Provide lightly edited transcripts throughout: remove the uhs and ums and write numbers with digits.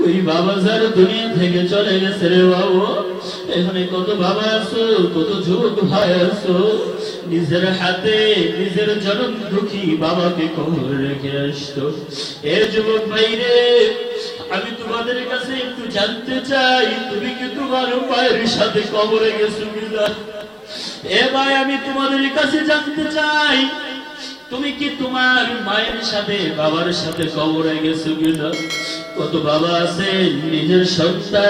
ওই বাবা যার দুনিয়া থেকে চলে গেছে রে বাবু, এখানে কত বাবা আছো, কত যুবক ভাই আছো, নিজের হাতে নিজের জনম দুঃখী বাবাকে কবরে রেখে আসতো। এ যুবক ভাই রে, আমি তোমাদের কাছে একটু জানতে চাই, তুমি কি তোমার মায়ের সাথে কবরে গেছো কিনা? এ ভাই, আমি তোমাদের কাছে জানতে চাই, তুমি কি তোমার মায়ের সাথে বাবার সাথে কবরে গেছো কিনা? কত বাবা আছে নিজের সন্তান,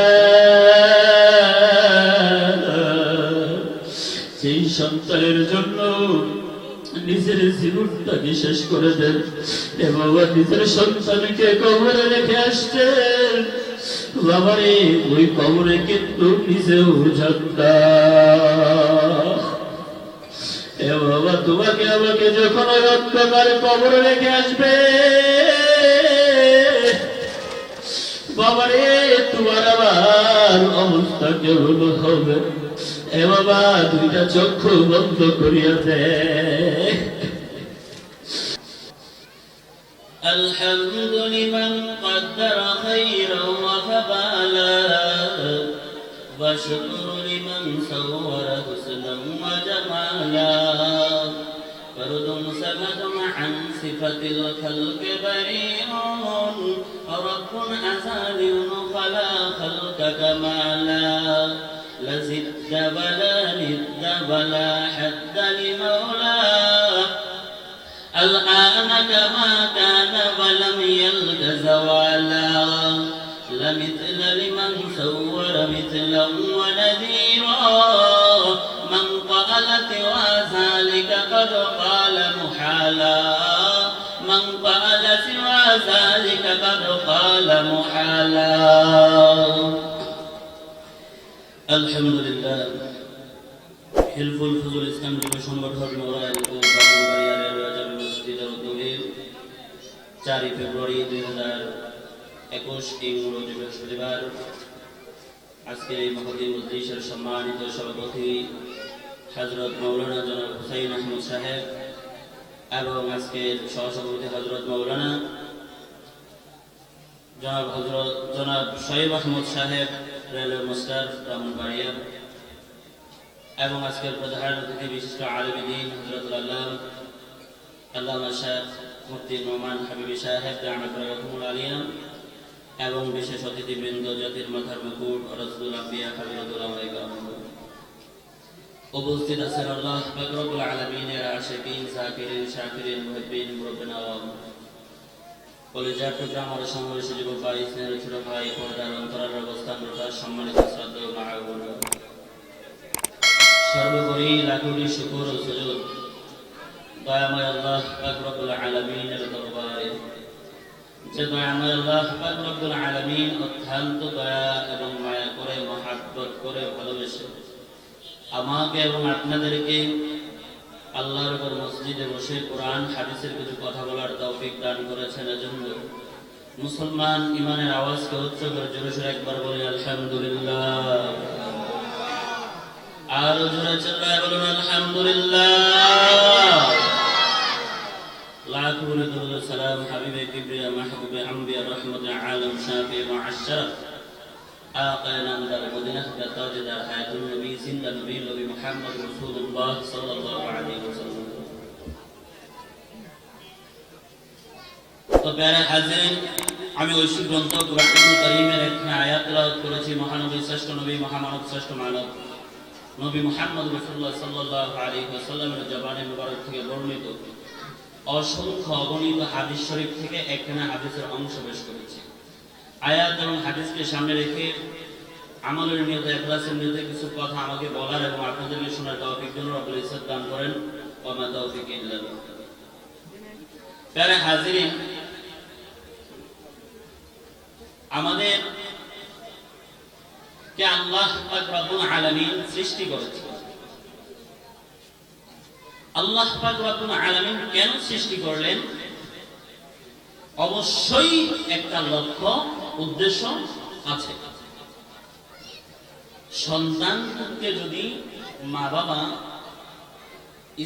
সেই সন্তানের জন্য নিজের জীবনটাকে শেষ করে দেন। এ বাবা নিজের সন্তানকে কবরে রেখে আসছেন। বাবারে, ওই কবরে কিন্তু নিজেও জানতাম। এ বাবা, তোমাকে আমাকে যখন অন্ধকারে কবরে রেখে আসবে, বাবারে তোমার আবার অবস্থা কেমন হবে? এ বাবা, দুইটা চক্ষু বন্ধ করিয়া দে। الحمد لمن قدر خيرا وفضلا والشكر لمن صور حسنا وجمالا فرد سمد عن صفة الخلق بريء رب أزالي فلا خلق كمالا لا زد ولا ند ولا حد لمولاه الآن كما كان ولم يلد زوالا لا مثل لمن صور مثلا ونذيرا من قال سوى ذلك قد قال محالا من قال سوى ذلك قد قال محالا الحمد لله حلف الفضل ইসলাম যুব সংগঠন মোরাইল ও বাবুবাড়িয়ার রাজা মসজিদের উদ্যোগে 4 ফেব্রুয়ারি 2021 ইংরেজি বৃহস্পতিবার আজকে এই মহতী মজলিসের সম্মানিত সভাপতি হযরত মাওলানা জনাব হুসাইন আহমদ সাহেব এবং আজকের সহসভাপতি হযরত মাওলানা জনাব শহীদ আহমদ সাহেব রেলওয়ে মাস্টার ব্রাহ্মণবাড়িয়া এবং আজকের প্রধান অতিথি বিশিষ্ট আলেম দ্বীন হযরতুল আল্লামা শাইখ মুফতি নোমান হাবিবি সাহেব রাহমাতুল্লাহুল আলিয়া এবং বিশেষ অতিথিবৃন্দ, জাতির মাথার মুকুট রাসূলুল আম্বিয়া হাবিবুল আলাইহিম উপস্থিত আছেন আল্লাহ পাক রব্বুল আলামিনের আশিকিন, যাকিরিন, শাকিরিন, মুহিব্বিন, মুরব্বিন আওয়াম কলেজার টুকরা আমার সমাবেশে যুবক ভাই, স্নেহের ছোট ভাই, পর্দার অন্তরার অবস্থান রতার সম্মানিত শ্রদ্ধেয় মা ও বোন, সর্বোপরি লাখোটি শুকর ও সুজুদ দয়াময় আল্লাহ পাক রব্বুল আলামিনের দরবারে, যে দয়াময় আল্লাহ পাক রব্বুল আলামিন অত্যন্ত দয়া এবং মায়া করে, মহাব্বত করে, ভালোবেসে আমাকে এবং আপনাদেরকে আল্লাহর উপর মসজিদে বসে কোরআন হাদিসের কিছু কথা বলার তৌফিক দান করেছেন। এজন্য মুসলমান ইমানের আওয়াজকে উচ্চ করে জোরে সোরে একবার বলি আলহামদুলিল্লাহ। আর জোরে চিল্লায়ে বলুন আলহামদুলিল্লাহ। লাখ কোটি দরুদ সালাম হাবিবে কিবরিয়া মাহবুবে আম্বিয়া রহমতে আলম শাফি মুআশশার آقا نامدار مدینہ کا تاجدار حیات النبی زندہ نبی نبی محمد رسول اللہ صلی اللہ علیہ وسلم। তো প্যারা হাজিরিন, আমি ঐশী গ্রন্থ কুরআনুল কারীমের একটা আয়াত তেলাওয়াত করেছি। মহানবী শ্রেষ্ঠ নবী, মহামানব শ্রেষ্ঠ মানব নবী মুহাম্মদ রাসূলুল্লাহ সাল্লাল্লাহু আলাইহি ওয়াসাল্লামের জবানে মুবারক থেকে বর্ণিত অসংখ্য অগণিত হাদিস শরীফ থেকে একখানা হাদিসের অংশ পেশ করেছি। আয়াত এবং হাদিসকে সামনে রেখে আমলের নিয়তে, ইখলাসের নিয়তে কিছু কথা আমাকে বলার এবং আপনাদেরকে শোনার তৌফিক যেন রব্বুল ইজ্জত দান করেন। ওয়া মা তাওফিক ইল্লা বিল্লাহ। প্যারা হাজিরিন, আমাদের কে আল্লাহ পাক রব্বুল আলামিন সৃষ্টি করেছেন। আল্লাহ পাক রব্বুল আলামিন কেন সৃষ্টি করলেন? অবশ্যই একটা লক্ষ্য, উদ্দেশ্য আছে। সন্তানকে যদি মা বাবা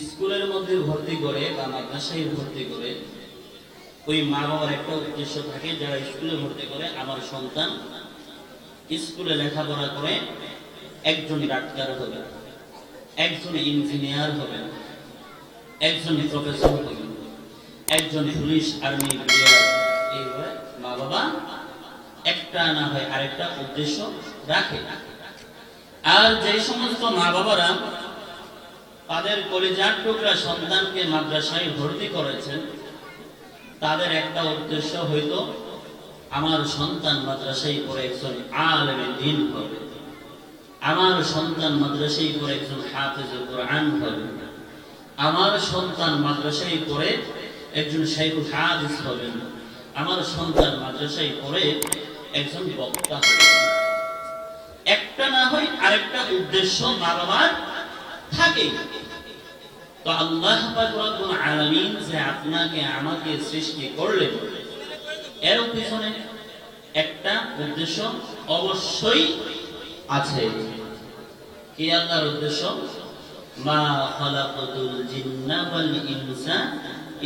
স্কুলের মধ্যে ভর্তি করে বা মাদ্রাসায় ভর্তি করে, ওই মা বাবার একটা উদ্দেশ্য থাকে, যারা স্কুলে ভর্তি করে আমার সন্তান স্কুলে লেখাপড়া করে একজন ডাক্তার হবে, একজন ইঞ্জিনিয়ার হবে, একজন প্রফেসর হবে, একজন পুলিশ আর্মি বিডিআর। এইভাবে মা বাবা একটা না হয় আরেকটা উদ্দেশ্য রাখে। আর যে সমস্ত মা বাবারা তাদের কলিজার টুকরা সন্তানকে মাদ্রাসায় ভর্তি করেছেন, তাদের একটা উদ্দেশ্য হয়তো আমার সন্তান মাদ্রাসায় পড়ে একজন আলেমে দ্বীন হবে, আমার সন্তান মাদ্রাসায় পড়ে একজন হাফেজুল কোরআন হবে, আমার সন্তান মাদ্রাসায় পড়ে একজন শাইখুল হাদিস হবেন, আমার সন্তান মাদ্রাসায় পড়ে একজন বক্তা হবে। একটা না হয় আরেকটা উদ্দেশ্য মা বাবার থাকে। তো আল্লাহ পাক রব্বুল আলামিন যে আপনাকে আমাকে সৃষ্টি করলেন, এর পিছনে একটা উদ্দেশ্য অবশ্যই আছে। কি আল্লাহর উদ্দেশ্য? মা খালাকাতুল জিন্না ওয়াল ইনসা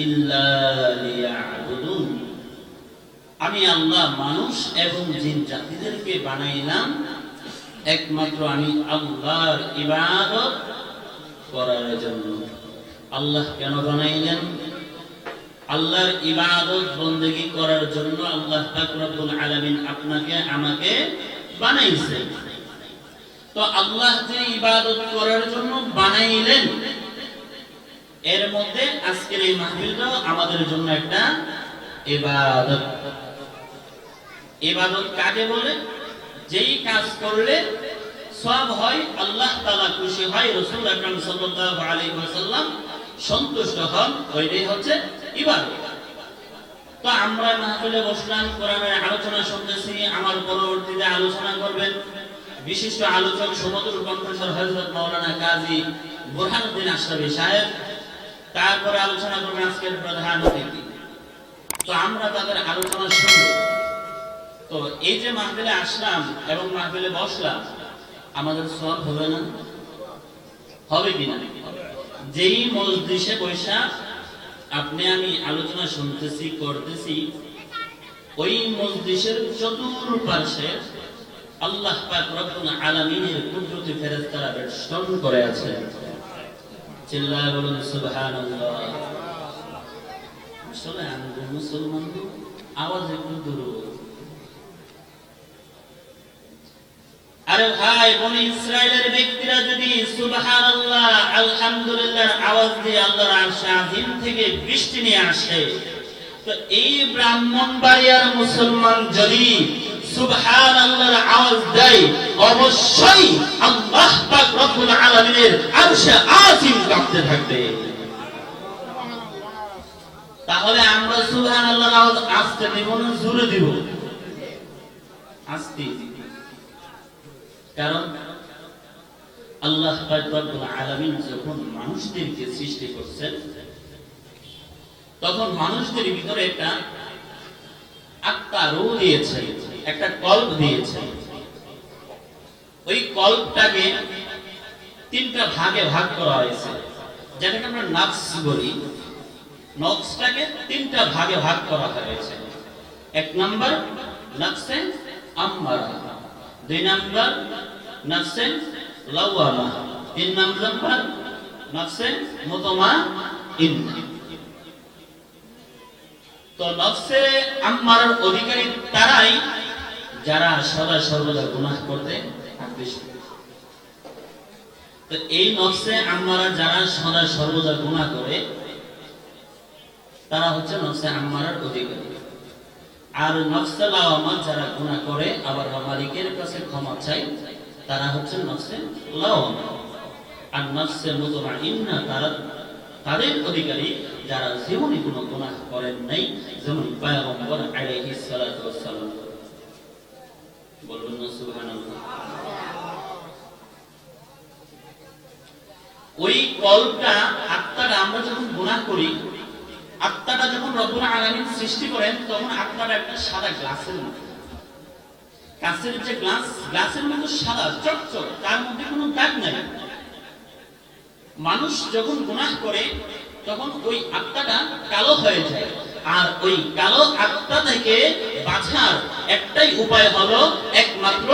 ইল্লা লিয়াবুদুন। আমি আল্লাহ মানুষ এবং জিন জাতিদেরকে বানাইলাম একমাত্র আমি আল্লাহর ইবাদত করার জন্য। আল্লাহ কেন বানাইলেন? আল্লাহর ইবাদত বন্দেগী করার জন্য আল্লাহ পাক রব্বুল আলামিন আপনাকে আমাকে বানাইছেন। তো আল্লাহ যে ইবাদত করার জন্য বানাইলেন, এর মধ্যে আজকের এই মাহফিলটা আমাদের জন্য একটা ইবাদত। ইবাদত কাকে বলে? যেই কাজ করলে সওয়াব হয়, আল্লাহ তাআলা খুশি হয়, রাসূল আকরাম সাল্লাল্লাহু আলাইহি ওয়াসাল্লাম সন্তুষ্ট হন, ওইটাই হচ্ছে ইবাদত। তো আমরা মাহফিলে বসলাম, কোরআনের আলোচনা শুনতেছি। আমার পরবর্তীতে আলোচনা করবেন বিশিষ্ট আলোচক সমুদ্র কণ্ঠস্বর হযরত মাওলানা কাজী বুরহানুদ্দিন আশরাফী সাহেব। তারপরে আলোচনা করবেন আজকের প্রধান অতিথি। তো আমরা তাদের আলোচনা শুনব। তো এই যে মাহফিলে আসলাম এবং মাহফিলে বসলাম, আমাদের সওয়াব হবে না? হবে কিনা? যেই মজলিসে বৈশা আপনি আমি আলোচনা শুনতেছি করতেছি, ওই মজলিসের চতুর্পার্শ্বে আল্লাহ পাক রব্বুল আলামিনের কুদরতি ফেরেশতারা বেষ্টন করে আছে। চিল্লায়ে বলুন সুবহানাল্লাহ। আসলে আমরা মুসলমান, আওয়াজ একটু দূর। আরে ভাই, বনি ইসরাইলের ব্যক্তিরা যদি সুবহানাল্লাহ আলহামদুলিল্লাহ আওয়াজ দিয়ে আল্লাহর আরশে আজিম থেকে বৃষ্টি নিয়ে আসে, তো এই ব্রাহ্মণবাড়িয়ার মুসলমান যদি সুবহানাল্লাহর আওয়াজ দেয়, অবশ্যই আল্লাহ পাক রব্বুল আলামিনের আরশে আজিম কাঁপতে থাকবে। তাহলে আমরা সুবহানাল্লাহর আওয়াজ আস্তে দিব না জোরে দিব? আস্তে। কারণ আল্লাহ পাক রব্বুল আলামিন যখন মানুষদেরকে সৃষ্টি করছেন, তখন মানুষদের ভিতরে একটা আত্মা রূহ দিয়েছে, একটা কল্প দিয়েছে। ওই কল্পটাকে তিনটা ভাগে ভাগ করা হয়েছে, যেটাকে আমরা নফস বলি। নফসটাকে তিনটা ভাগে ভাগ করা হয়েছে। এক নাম্বার নফসে আম্মারা, দুই নাম্বার নফসে লাওয়ামা, তিন নাম্বার নফসে মুতমাইন্না। তো নফসে আম্মারার অধিকারী তারাই যারা সদা সর্বদা গুনাহ করতে আগ্রহী। তো এই নফসে আম্মারা যারা সদা সর্বদা গুনাহ করে, তারা হচ্ছে নফসে আম্মারার অধিকারী। আর নফসে লাওয়ামা যারা গুনাহ করে আবার মালিকের কাছে ক্ষমা চায়, তারা হচ্ছে নফসে লাওয়ামা। আর নফসে মুতমাইন্না তাদের অধিকারী যারা জীবনে কোনো গুনাহ করেন নাই, যেমন পয়গম্বর আলাইহিস সালাতু ওয়াস সালাম। বলুন না সুবহানাল্লাহ। ওই কল্পটা, আত্মাটা, আমরা যখন গুনাহ করি, আত্মাটা যখন রব্বুল আলামিন সৃষ্টি করেন, তখন আত্মাটা একটা সাদা গ্লাসের মতো। কাঁচের যে গ্লাসের মতো সাদা চকচক, তার মধ্যে কোনো দাগ নাই। মানুষ যখন গুনাহ করে তখন ওই আত্মাটা কালো হয়ে যায়, আর ওই কালো আত্মা থেকে বাঁচার একটাই উপায় হলো একমাত্র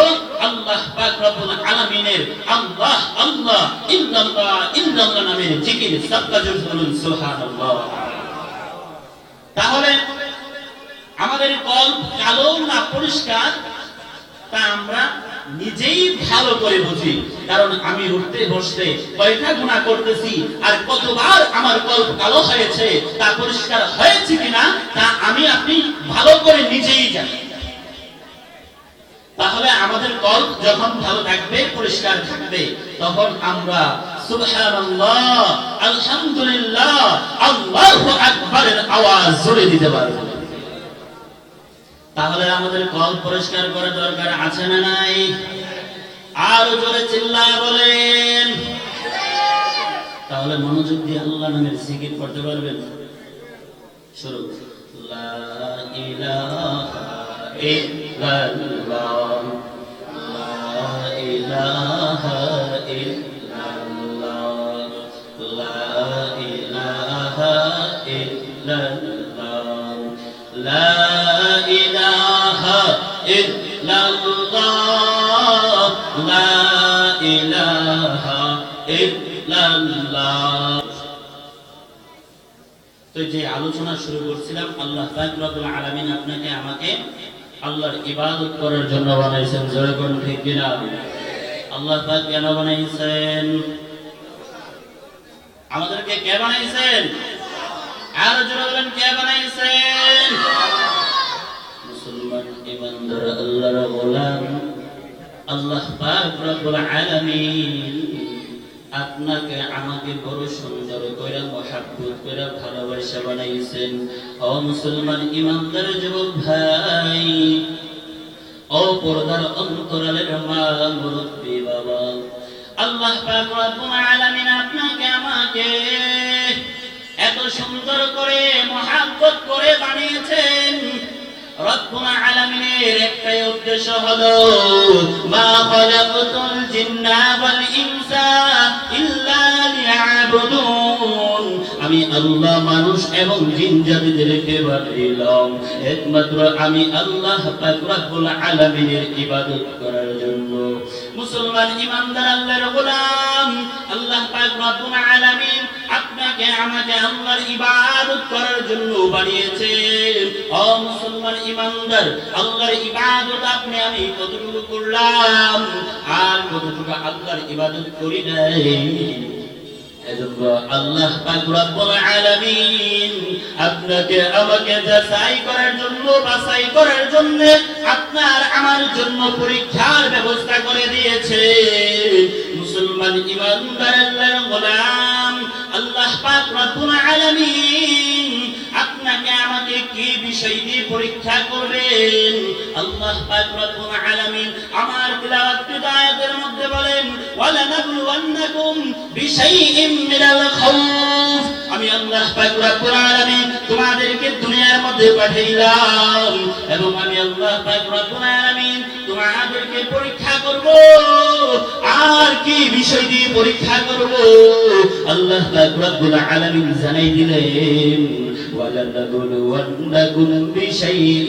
আল্লাহ পাক রব্বুল আলামিনের আল্লাহ আল্লাহ ইল্লাল্লাহ ইল্লাল্লাহ নামের জিকির সাবকাজুল বলুন সুবহানাল্লাহ। তাহলে আমাদের কল্প কালো না পরিষ্কার তা আমরা নিজেই ভালো করে বুঝি, কারণ আমি উঠতে বসতে কয়টা গুনাহ করতেছি আর কতবার আমার কল্প কালো হয়েছে তা পরিষ্কার হয়েছে কিনা তা আমি আপনি ভালো করে নিজেই জানি। তাহলে আমাদের কল্প যখন ভালো থাকবে পরিষ্কার থাকবে তখন আমরা সুবহানাল্লাহ আলহামদুলিল্লাহ আল্লাহু আকবারের আওয়াজ জোরে দিতে পারবো। তাহলে আমাদের কল পরিষ্কার করা দরকার আছে না নাই? আর জোরে চিল্লায় বলেন। তাহলে মনোযোগ দিয়ে আল্লাহ নামের জিকির করতে পারবেন। শুরু। লা ইলাহা ইল্লাল্লাহ লা ইলাহা ইল্লাল্লাহ লা ইলাহা ইল্লাল্লাহ লা ইলাহা ইল্লাল্লাহ লা ইলাহা ইল্লাল্লাহ। তো যে আলোচনা শুরু করছিলাম, আল্লাহ পাক রব্বুল আলামিন আপনাকে আমাকে আল্লাহর ইবাদত করার জন্য বানাইছেন। জোরে কোন ঠিক কিনা? আল্লাহ পাক কেন বানাইছেন? আমাদেরকে কে বানাইছেন? আর জোরে বলেন কে বানাইছেন? মুসলমান ইমানদার আল্লাহর গোলাম আল্লাহ পাক রব্বুল আলামিন আপনাকে আমাকে বড় সুন্দর কইরা মহব্বত কইরা ভালোবাসা বানাইছেন। ও মুসলমান ইমানদার যুবক ভাই, ও পর্দার অন্তরালের মা মুরব্বি বাবা, আল্লাহ পাক রব্বুল আলামিন আপনাকে আমাকে এত সুন্দর করে মহব্বত করে বানিয়েছেন। রব্বুল আলামিনের একটাই উদ্দেশ্য হলো মা খালাকাতুল জিন্না ওয়াল ইনসা ইল্লা লিয়াবুদুন। আমি আল্লাহ মানুষ এবং জিন জাতিদেরকে বানাইলাম একমাত্র আমি আল্লাহ পাক রব্বুল আলামিনের ইবাদত করার জন্য। মুসলমান ইমানদার আল্লাহর গোলাম, আল্লাহ পাক রব্বুল আলামিন আপনাকে আমাকে আল্লাহর ইবাদত করার জন্য বানিয়েছেন। ও মুসলমান ইমানদার, আল্লাহর ইবাদত আপনি আমি কতটুকু করলাম আর কতটুকু আল্লাহর ইবাদত করি নাই? এজন্য আল্লাহ পাক রব্বুল আলামিন আপনাকে আমাকে যাচাই করার জন্য বাছাই করার জন্য আপনার আমার জন্য পরীক্ষার ব্যবস্থা করে দিয়েছে। মুসলমান ইমানদার আল্লাহর গোলাম, আল্লাহ পাক রব্বুল আলামিন আপনাকে আমাকে কি বিষয় দিয়ে পরীক্ষা করবেন? আল্লাহ পাক রব্বুল আলামিন আমার তিলাওয়াত আয়াতের মধ্যে বলেন ওয়ালা নাবলুওয়ান্নাকুম বিশাইইম মিনাল খাউফ। আমি আল্লাহ পাক রব্বুল আলামিন তোমাদেরকে দুনিয়ার মধ্যে পাঠাইলাম এবং আমি আল্লাহ পাক রব্বুল আলামিন তোমাদেরকে পরীক্ষা করব। আর কি বিষয় দিয়ে পরীক্ষা করব? আল্লাহ পাক রব্বুল আলামিন জানাই দিলেন وَلَنَبْلُوَنَّكُمْ بِشَيْءٍ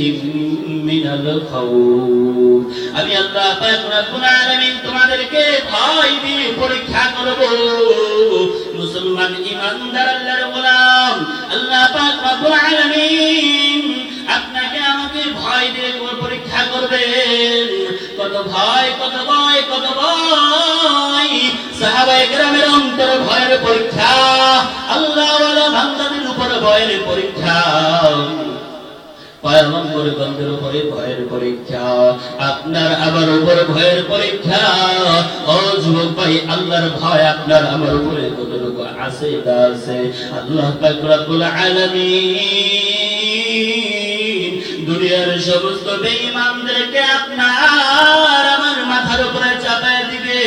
مِّنَ الْخَوْفِ। আমি আল্লাহ পাক রব্বুল আলামিন তোমাদেরকে ভয় দিয়ে পরীক্ষা করব। মুসলমান ইমানদার আল্লাহর গোলাম, আল্লাহ পাক রব্বুল আলামিন আপনাকে আমাকে ভয় দিয়ে পরীক্ষা করবেন। কত ভয়, কত ভয়, কত ভয়! সাহাবায়ে কেরামের অন্তরে ভয়ের পরীক্ষা, আল্লাহ ওয়ালা বান্দাদের উপর ভয়ের পরীক্ষা, পয়গম্বরগণের উপরে ভয়ের পরীক্ষা, আপনার আমার উপর ভয়ের পরীক্ষা। ও যুবক ভাই, আল্লাহর ভয় আপনার আমার উপরে কতটুকু আছে তা আছে। আল্লাহ পাক রব্বুল আলামিন দুনিয়ার সমস্ত বেঈমানদেরকে আপনার আমার মাথার উপরে চাপায় দিবে।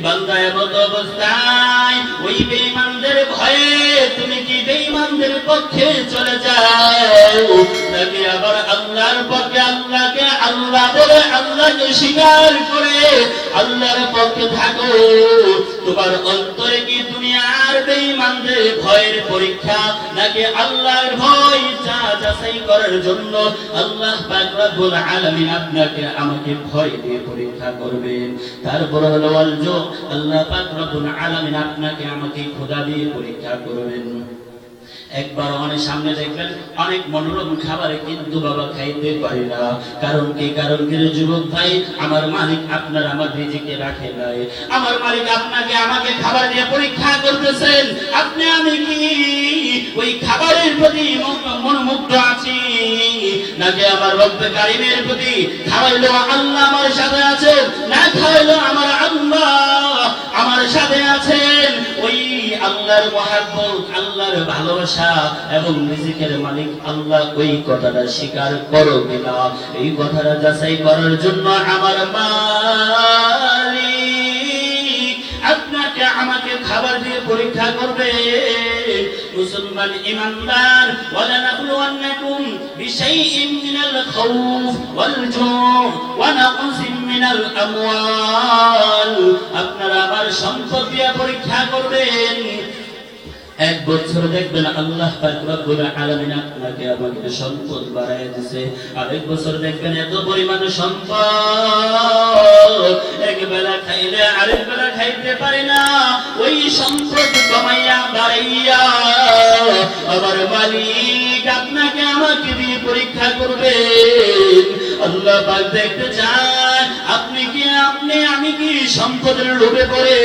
বান্দা এমত অবস্থায় ওই বেঈমানদের ভয়ে তুমি কি বেঈমানদের পক্ষে চলে যাও নাকি আবার আল্লাহর পক্ষে আল্লাহকে আল্লাহ বলে আল্লাহকে স্বীকার করে আল্লাহর পক্ষে থাকো। তোমার অন্তরে কি দুনিয়ার বেঈমানদের ভয়ের পরীক্ষা নাকি আল্লাহর ভয় যাচাই করার জন্য আল্লাহ পাক রব্বুল আলামিন আপনাকে আমাকে ভয় দিয়ে পরীক্ষা করবেন। তারপর হলো আল্লাহ পাক রব্বুল আলামিন আপনাকে আমাকে খোদা দিয়ে পরীক্ষা করবেন। একবার অনেক সামনে দেখবেন অনেক মনোরম খাবারে কিন্তু বাবা খাইতে পারি না। কারণ কি যুবক ভাই, আমার মালিক আপনার আমার রিজিকে রাখে নাই। আমার মালিক আপনাকে আমাকে খাবার দিয়ে পরীক্ষা করতেছেন। আপনি আমি কি ওই খাবারের প্রতি মনোমুগ্ধ আছি নাকি আমার রব্বে কারিমের প্রতি? খাওয়াইলো আল্লাহ আমার সাথে আছেন, না খাওয়াইলো আমার আল্লাহ আমার সাথে আছেন। ওই আল্লাহর মহব্বত, আল্লাহর ভালোবাসা এবং রিজিকের মালিক আল্লাহ, ওই কথাটা স্বীকার করো কিনা, এই কথাটা যাচাই করার জন্য আমার মালিক আপনাকে আমাকে খাবার দিয়ে পরীক্ষা করবে। মুসলমান ইমানদার, ওয়ালানাবলুওয়ান্নাকুম বিশাইইন মিনাল খাউফ ওয়াল জু' ওয়া নাকসিম মিনাল আমওয়াল, আপনারা আমার সম্পদ দিয়ে পরীক্ষা করবেন। এক বছর দেখবেন আল্লাহ পাক রব্বুল আলামিন আপনাকে আমাকে সম্পদ বাড়ায় দিয়েছে। আরেক বছর দেখবেন এত পরিমাণ সম্পদ এক বেলা খাইলে আরেক বেলা খাইতে পারি না। ওই সম্পদ কমাইয়া বাড়াইয়া আমার মালিক আপনাকে আমাকে দিয়ে পরীক্ষা করবেন। আল্লাহ পাক দেখতে চান আমি কি সম্পদের লোভে পড়ে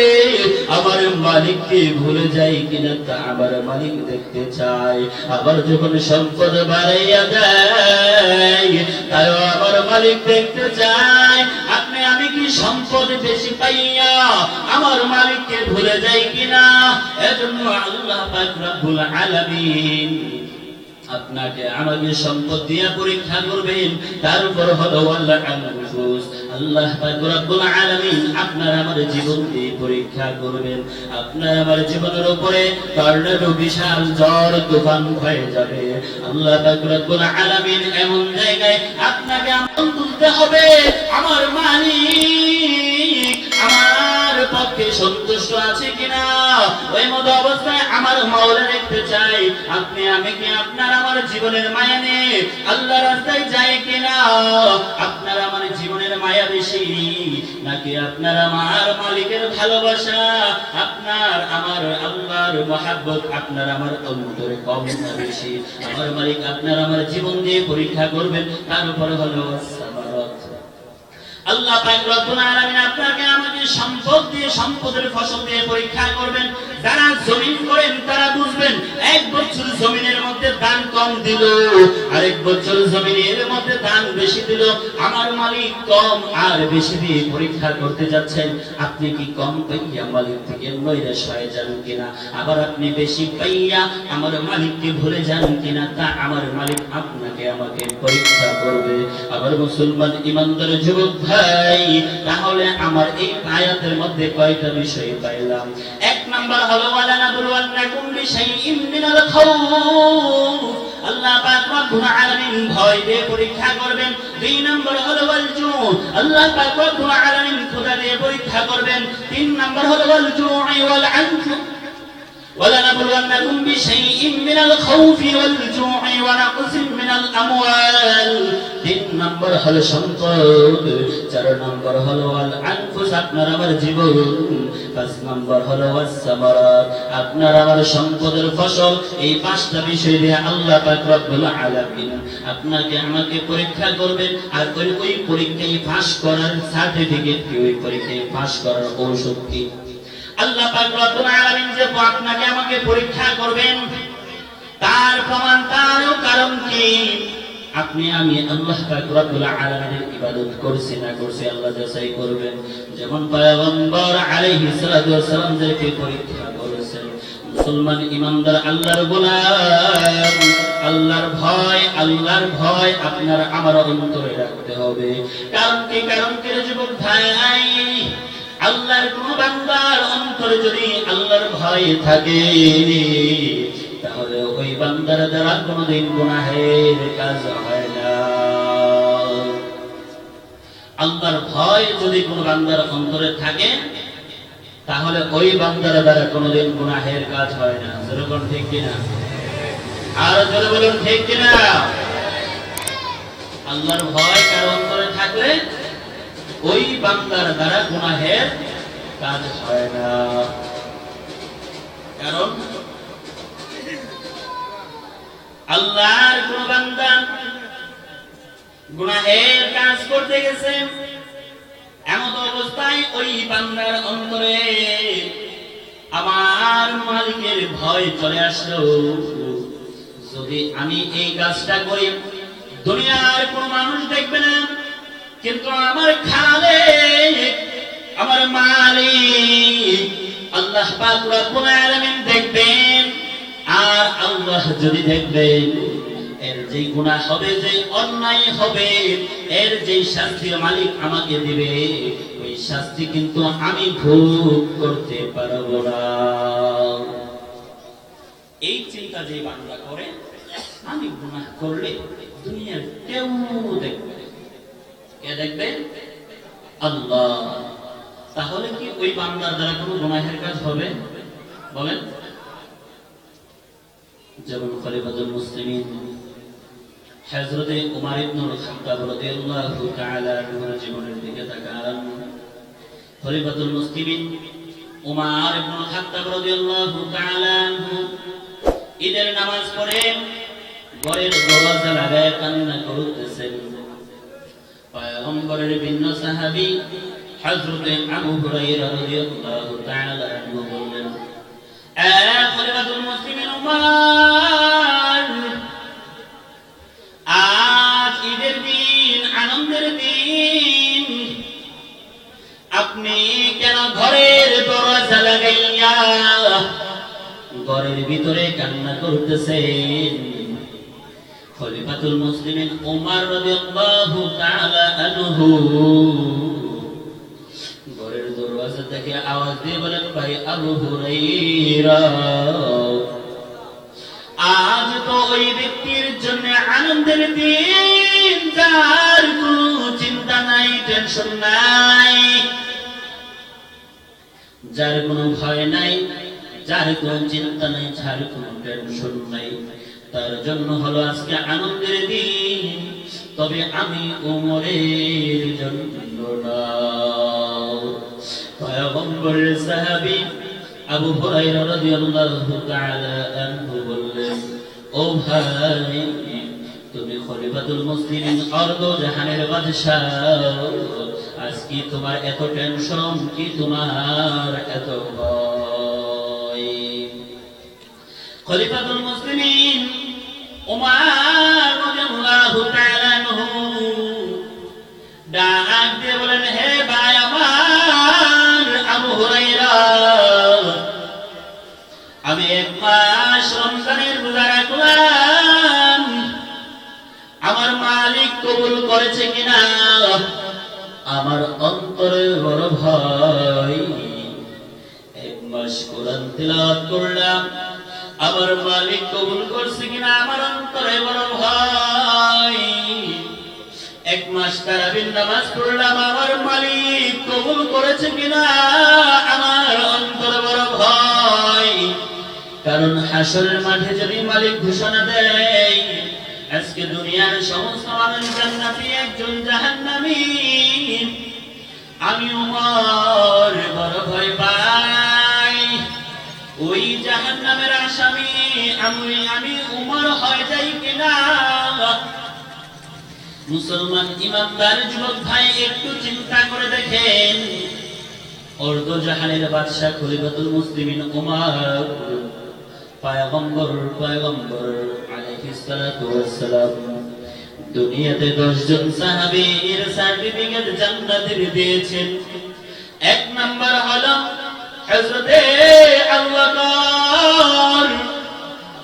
আমার মালিককে ভুলে যাই কিনা, তা আমার মালিক দেখতে চায়। আবার যখন সম্পদ বাড়াইয়া দেয় তাও আমার মালিক দেখতে চায় আমি কি সম্পদ বেশি পাইয়া আমার মালিককে ভুলে যাই কিনা। এজন্য আল্লাহ পাক রব্বুল আলামিন আপনাকে আমাকে সম্পদ দিয়ে পরীক্ষা করবেন। তারপর হলো আল্লাহ পাক রব্বুল আলামিন আপনার আমার জীবন দিয়ে পরীক্ষা করবেন। আপনার আমার জীবনের উপরে টর্নেডো বিশাল ঝড় তুফান হয়ে যাবে। আল্লাহ পাক রব্বুল আলামিন এমন জায়গায় আপনাকে আমল তুলতে হবে আমার মালিক আমার পক্ষে সন্তুষ্ট আছে কিনা। ওই মতো অবস্থায় আমার মাওলা দেখতে চাই আমি কি আপনার আমার জীবনের মায়া নিয়ে আল্লাহ রাস্তায় যাই কিনা। আপনার আমার জীবনের মায়া বেশি নাকি আপনার আমার মালিকের ভালোবাসা, আপনার আমার আল্লাহর মহব্বত আপনার আমার অন্তরে কম না বেশি। আমার মালিক আপনার আমার জীবন দিয়ে পরীক্ষা করবেন। তার উপরে হলো সামারাত। আল্লাহ পাক রব্বুল আলামিন আপনাকে আমাকে সম্পদ দিয়ে সম্পদের ফসল দিয়ে পরীক্ষা করবেন। যারা জমিন করেন তারা বুঝবেন, এক বছর জমিনের মধ্যে দান কম দিল, আরেক বছর জমিনের মধ্যে দান বেশি দিল। আমার মালিক কম আর বেশি দিয়ে পরীক্ষা করতে যাচ্ছেন। আপনি কি কম পাইয়া মালিক থেকে নৈরাশ হয়ে যান কিনা, আবার আপনি বেশি পাইয়া আমার মালিককে ভুলে যান কিনা, তা আমার মালিক আপনাকে আমাকে পরীক্ষা করবে। আবার মুসলমান ইমানদার যুবক ভাই, তাহলে আমার এই আয়াতের মধ্যে কয়টা বিষয় পাইলাম? এক নাম্বার হলো ওয়ালানাবলুওয়ান্নাকুম বিশাইইন মিনাল খাউফ, আল্লাহ পাক রব্বুল আলামিন ভয় দিয়ে পরীক্ষা করবেন। দুই নাম্বার হলো ওয়াল জু', আল্লাহ পাক রব্বুল আলামিন ক্ষুধা দিয়ে পরীক্ষা করবেন। তিন নাম্বার হলো ওয়াল জু'i ওয়াল আনফ, ولنبلونكم بشيء من الخوف والجوع ونقص من الأموال। তিন নম্বর হলো সম্পদ, চার নম্বর হলো আল আনফুস আপনার আমার জীবন, পাঁচ নম্বর হলো ওয়াস-সামারাত আপনার আমার সম্পদের ফসল। এই পাঁচটা বিষয় দিয়ে আল্লাহ পাক রব্বুল আলামিন আপনাকে আমাকে পরীক্ষা করবেন। আর ওই পরীক্ষায় পাস করার সার্টিফিকেট কি, ওই পরীক্ষায় পাস করার ঔষধ কি? আল্লাহ পাক রব্বুল আলামিন যে আপনাকে আমাকে পরীক্ষা করবেন তার প্রমাণ, তার কারণ কি? আমি আল্লাহ পাক রব্বুল আলামিনের ইবাদত করছি না করছি আল্লাহ যাচাই করবেন। যেমন পয়গম্বর আলাইহিস সালাতু ওয়াস সালাম যাকে পরীক্ষা করেছেন। মুসলমান ইমানদার আল্লাহর গোলাম, আল্লাহর ভয় আপনার আমার অন্তরে রাখতে হবে। কারণ কি যুবক ভাই, আল্লাহর কোন বান্দার অন্তরে যদি আল্লাহর ভয় থাকে তাহলে ওই বান্দার দ্বারা কোনদিন গুনাহের কাজ হয় না। আল্লাহর ভয় যদি কোনো বান্দার অন্তরে থাকে, তাহলে ওই বান্দার দ্বারা কোনোদিন গুনাহের কাজ হয় না। যেরকম ঠিক কিনা? আর জোরে বলুন ঠিক কিনা? আল্লাহর ভয় কার অন্তরে থাকলে ওই বান্দার দ্বারা গুনাহের কাজ হয় না। কারণ আল্লাহর কোন বান্দা গুনাহের কাজ করতে গেছে, এমন অবস্থায় ওই বান্দার অন্তরে আমার মালিকের ভয় চলে আসলো। যদি আমি এই কাজটা করি, দুনিয়ার কোন মানুষ দেখবে না, কিন্তু আমার খালেক, আমার মালিক আল্লাহ পাক রব্বুল আলামিন দেখবেন। আর আল্লাহ যদি দেখবেন, এর যে গুনাহ হবে, যে অন্যায় হবে, এর যে শাস্তি মালিক আমাকে দিবে, ওই শাস্তি কিন্তু আমি ভোগ করতে পারবো না। এই চিন্তা যে বান্দা করে, আমি গুনাহ করলে দুনিয়ার কেউ দেখবে, কে দেখবে? আল্লাহ। তাহলে কি ওই বান্দার দ্বারা কোনো গুনাহের কাজ হবে? বলেন। যেমন খলিফাতুল মুসলিমিন হযরতে উমর ইবনুল খাত্তাব রাদিয়াল্লাহু তাআলা আনহুর জীবনের দিকে তাকান। খলিফাতুল মুসলিমিন উমর ইবনুল খাত্তাব রাদিয়াল্লাহু তাআলা আনহু ঈদের নামাজ পড়ে ঘরের দরজা লাগায় কান্না করতেছেন। পয়গম্বরের ভিন্ন সাহাবী হযরতে আবু হুরায়রা রাদিয়াল্লাহু তাআলা আনহু বললেন, এ খলিফাতুল মুসলিমিন উমর, আজ ঈদের দিন, আনন্দের দিন, আপনি কেন ঘরের দরজা লাগাইয়া ঘরের ভিতরে কান্না করতেছেন? খলিফাতুল মুসলিমিন উমর রাদিয়াল্লাহু তাআলা আনহু ঘরের দরজা থেকে আওয়াজ দিয়ে বলেন, ভাই আবু হুরায়রা, আজ তো ওই ব্যক্তির জন্য আনন্দের দিন, যার কোনো চিন্তা নাই, টেনশন নাই, যার কোনো ভয় নাই, যার কোনো চিন্তা নাই, যার কোনো টেনশন নাই, তার জন্য হলো আজকে আনন্দের দিন। তবে আমি উমরের জন্য না। পয়গম্বরের সাহাবী আবু হুরায়রা রাদিয়াল্লাহু তাআলা আনহু বললেন, ও ভাই, তুমি খলিফাতুল মুসলিমিন, অর্ধ জাহানের বাদশা, আজ কি তোমার এত টেনশন, কি তোমার এত ভয়? খলিফাতুল মুসলিমিন উমর রাদিয়াল্লাহু তাআলা আনহু ডাক দিয়ে বলেন, হে ভাই আমার আবু হুরায়রা, আমি এক মাস রমজানের রোজা রাখলাম, আমার মালিক কবুল করেছে কিনা আমার অন্তরে বড় ভয়। এক মাস কোরআন তিলাওয়াত করলাম, আমার মালিক কবুল করছে কিনা আমার অন্তরে বড় ভয়। এক মাস তারাবির নামাজ পড়লাম, আমার মালিক কবুল করেছে কিনা আমার অন্তরে বড় ভয়। কারণ হাসরের মাঠে যদি মালিক ঘোষণা দেয়, আজকে দুনিয়ার সমস্ত মানুষ জান্নাতি, একজন জাহান্নামী, আমি উমর বড় ভয় পাই ওই জাহান্নামের আসামি আমি উমর হয়ে যাই কিনা। মুসলমান ইমানদার যুবক ভাই, একটু চিন্তা করে দেখেন, অর্ধ জাহানের বাদশা খলিফাতুল মুসলিমিন উমর, পয়গম্বর আলাইহিস সালাতু ওয়াস সালাম দুনিয়াতে 10 জন সাহাবীর সার্টিফিকেট জান্নাতের দিয়েছেন। এক নাম্বার হলো হযরতে আবু বকর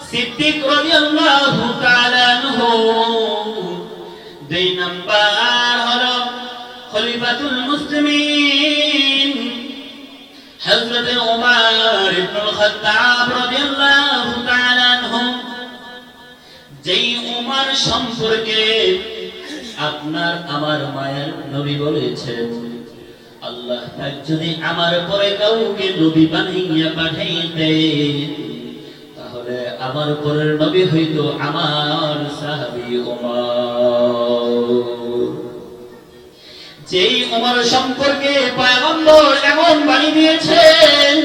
সিদ্দিক রাদিয়াল্লাহু তাআলা আনহু। 2 নাম্বার হলো খলিফাতুল মুসলিমিন হযরতে ওমর ইবনুল খাত্তাব রাদিয়াল্লাহু তাআলা আনহু। যেই ওমর সম্পর্কে আপনার আমার মায়ের নবী বলেছেন, আল্লাহ পাক যদি আমার পরে কাউকে নবী বানিয়ে পাঠাইতেন, তাহলে আমার পরের নবী হইতো আমার সাহাবী ওমর। যেই ওমর সম্পর্কে পয়গম্বর এমন বাণী দিয়েছেন,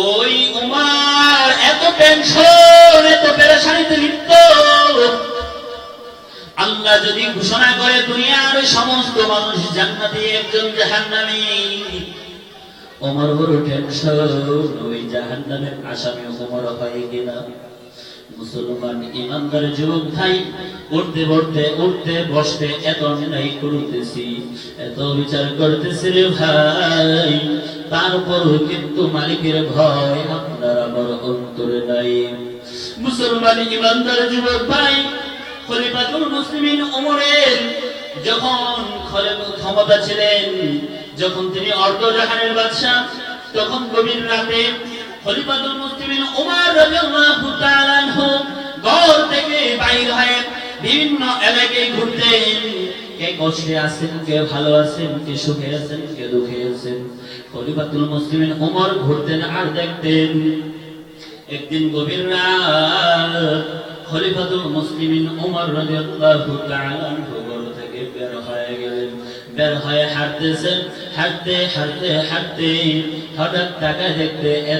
ওই ওমর এত টেনশন, এত পেরেশানিতে লিপ্ত, আল্লাহ যদি ঘোষণা করে দুনিয়ার সমস্ত মানুষ জান্নাতি, একজন জাহান্নামী, ওমর বড় টেনশন ওই জাহান্নামের আসামি ওমর হয় কিনা। মুসলমান ইমানদার যুবক ভাই, উঠতে বসতে উঠতে বসতে এত অন্যায় করতেছি, এত বিচার করতেছি রে ভাই, তারপরও কিন্তু মালিকের ভয় আপনার আমার অন্তরে নাই। মুসলমান ইমানদার যুবক ভাই, খলিফাতুল মুসলিমিন ওমরের যখন ক্ষমতা ছিলেন, যখন তিনি অর্ধজাহানের বাদশা, তখন গভীর রাতে খলিফাতুল মুসলিমিন ওমর রাদিয়াল্লাহু তাআলা আনহু ঘর থেকে বাইর হয়ে বিভিন্ন এলাকায় ঘুরতেন। কে কষ্টে আছেন, কে ভালো আছেন, কে সুখে আছেন, কে দুঃখে আছেন, খলিফাতুল মুসলিমিন ওমর ঘুরতেন আর দেখতেন। একদিন গভীর রাত খলিফাতুল মুসলিমিন ওমর রাদিয়াল্লাহু তাআলা আনহু ঘর থেকে বের হয়ে গেলেন। বের হয়ে হাঁটতেছেন, হাঁটতে হাঁটতে হাঁটতে হঠাৎ তাকায়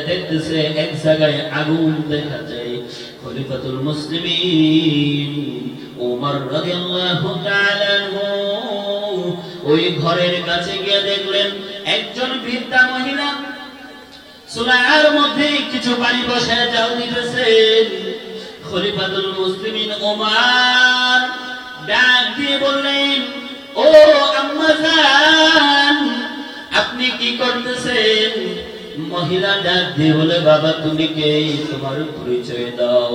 দেখতেছে এক জায়গায় আগুন দেখা যায়। খলিফাতুল মুসলিমিন ওমর রাদিয়াল্লাহু তাআলা আনহু ওই ঘরের কাছে গিয়ে দেখলেন একজন বৃদ্ধা মহিলা চুলার মধ্যে কিছু পানি বসায় জাল দিতেছেন। খলিফাতুল মুসলিমিন ওমর ডাক দিয়ে বললেন, ও আম্মা জান, আপনি কি করতেছেন? মহিলা ডাক দিয়ে বলে, বাবা তুমি কে, তোমার পরিচয় দাও।